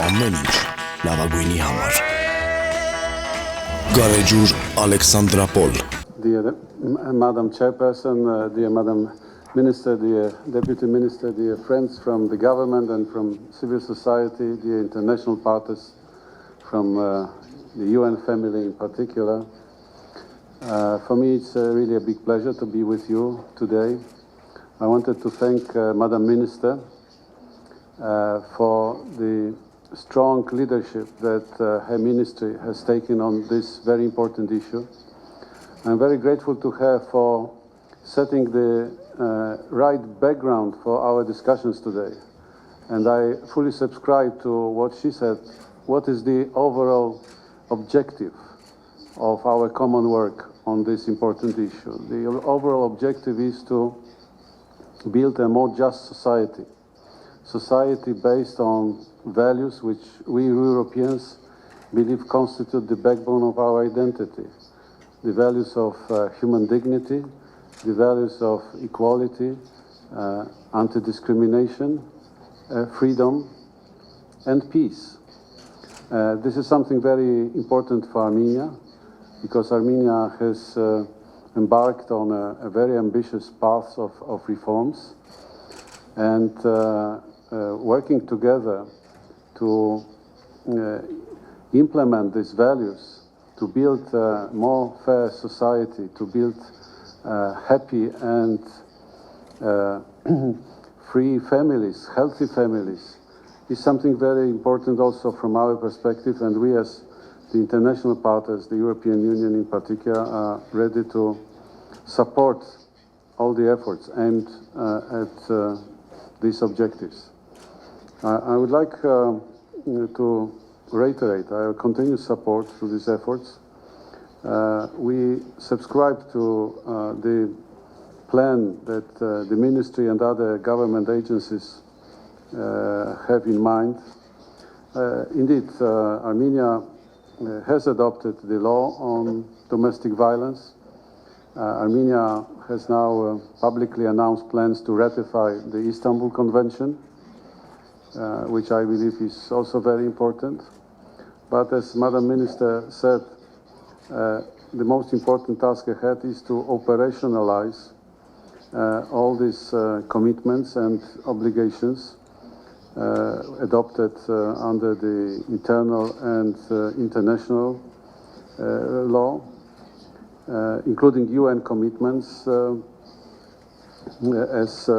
ամեն ինչ լավագույնի համար։ Գարեջուր Ալեքսանդրապոլ. Dear Madam Chairperson, dear Madam Minister, dear Deputy Minister, dear friends from the government and from civil society, dear international partners from the UN family in particular. For me, it's really a big pleasure to be with you today. I wanted to thank Madam Minister for the strong leadership that her ministry has taken on this very important issue. I'm very grateful to her for setting the right background for our discussions today. And I fully subscribe to what she said. What is the overall objective of our common work on this important issue? The overall objective is to build a more just society. Society based on values which we Europeans believe constitute the backbone of our identity. The values of human dignity, the values of equality, anti-discrimination, freedom, and peace. This is something very important for Armenia, because Armenia has embarked on a very ambitious path of reforms, and working together to implement these values, to build a more fair society, to build happy and free families, healthy families, is something very important also from our perspective, and we as the international partners, the European Union in particular, are ready to support all the efforts aimed at these objectives. I would like to reiterate our continued support to these efforts. We subscribe to the plan that the ministry and other government agencies have in mind. Indeed, Armenia has adopted the law on domestic violence. Armenia has now publicly announced plans to ratify the Istanbul Convention, which I believe is also very important. But as Madam Minister said, the most important task ahead is to operationalize all these commitments and obligations adopted under the internal and international law, including UN commitments as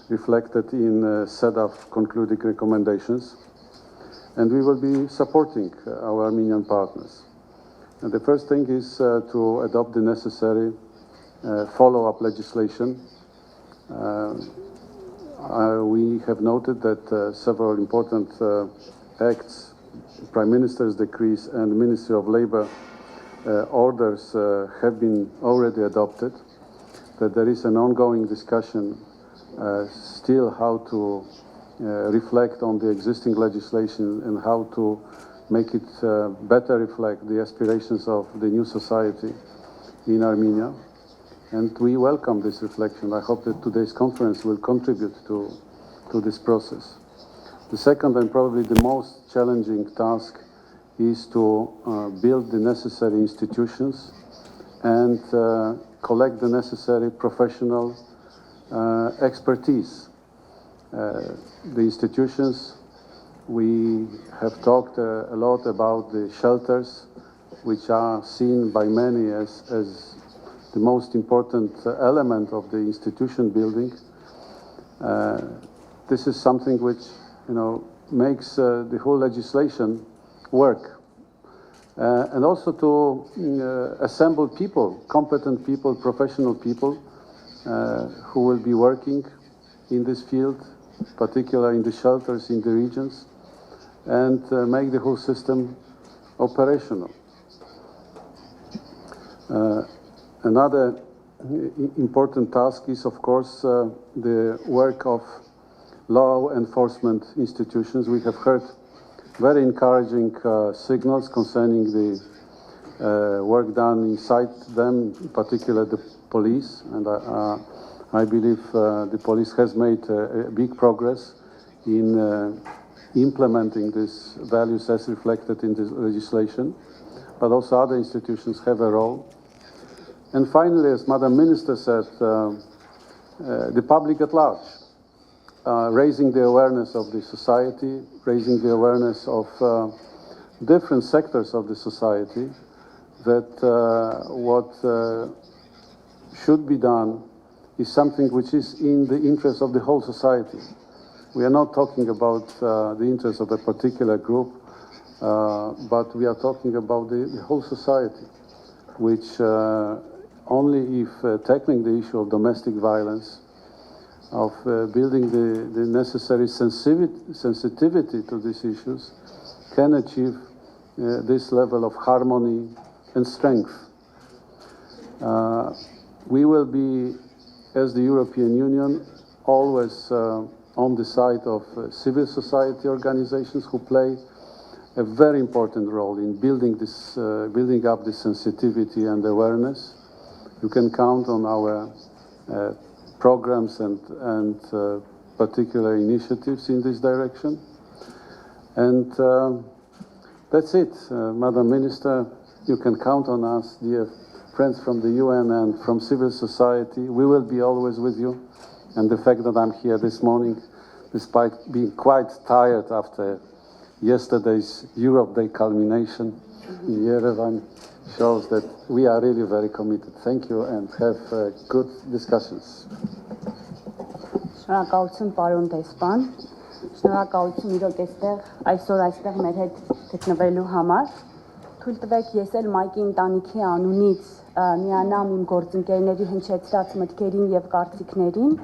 reflected in SEDAF concluding recommendations. And we will be supporting our Armenian partners. And the first thing is to adopt the necessary follow-up legislation. We have noted that several important acts, Prime Minister's decrees and Ministry of Labor orders have been already adopted, that there is an ongoing discussion still how to reflect on the existing legislation and how to make it better reflect the aspirations of the new society in Armenia. And we welcome this reflection. I hope that today's conference will contribute to this process. The second and probably the most challenging task is to build the necessary institutions and collect the necessary professional expertise. The institutions, we have talked a lot about the shelters, which are seen by many as the most important element of the institution building. This is something which, makes the whole legislation work. And also to assemble people, competent people, professional people, who will be working in this field, particularly in the shelters in the regions, and make the whole system operational. Another important task is, of course, the work of law enforcement institutions. We have heard very encouraging signals concerning the work done inside them, in particular the police, and I believe the police has made big progress in implementing these values as reflected in this legislation, but also other institutions have a role. And finally, as Madam Minister said, the public at large, raising the awareness of the society, raising the awareness of different sectors of the society, that what should be done is something which is in the interest of the whole society. We are not talking about the interest of a particular group, but we are talking about the whole society, which only if tackling the issue of domestic violence, of building the necessary sensitivity to these issues, can achieve this level of harmony and strength. We will be, as the European Union, always on the side of civil society organizations who play a very important role in building up this sensitivity and awareness. You can count on our programs and particular initiatives in this direction. And that's it, Madam Minister. You can count on us, dear friends from the UN and from civil society. We will be always with you. And the fact that I'm here this morning, despite being quite tired after yesterday's Europe Day culmination in Yerevan, shows that we are really very committed. Thank you and have good discussions. Շնորհակալություն պարոն դեսպան, շնորհակալություն իրոք այսօր այստեղ մեր հետ գտնվելու համար։ Թույլ տվեք ես էլ Մայկի ընտանիքի անունից միանամ իմ գործընկերների հնչեցրած մտքերին եւ կարծիքներին